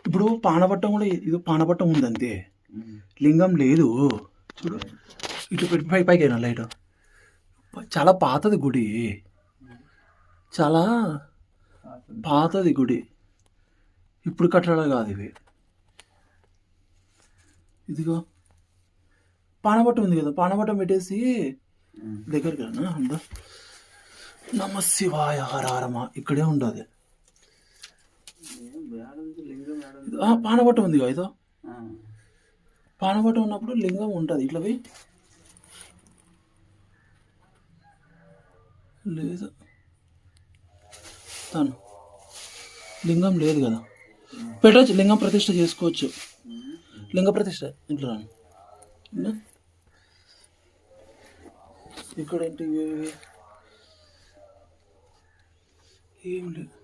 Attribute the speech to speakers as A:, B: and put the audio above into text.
A: ఇప్పుడు పానపట్టం కూడా ఇది పానపట్టం ఉంది అంతే, లింగం లేదు. చూడు ఇట్లా పెట్టి పైకి అయినా లైట్. చాలా పాతది గుడి, చాలా పాతది గుడి, ఇప్పుడు కట్టడాలు కాదు ఇవి. ఇదిగో పానపట్టం ఉంది కదా, పానపట్టం పెట్టేసి దగ్గరికి రా అందా. నమ శివాయ హరహరమ ఇక్కడే ఉండదు. పానపట్టం ఉంది కదా, ఇదో పానపట్టం ఉన్నప్పుడు లింగం ఉంటుంది. ఇట్లా పోయి లేదు, తను లింగం లేదు కదా, పెట్టచ్చు, లింగం ప్రతిష్ఠ చేసుకోవచ్చు. లింగ ప్రతిష్ఠ ఇంట్లో రాను. ఇక్కడ ఏంటి ఏం లేదు.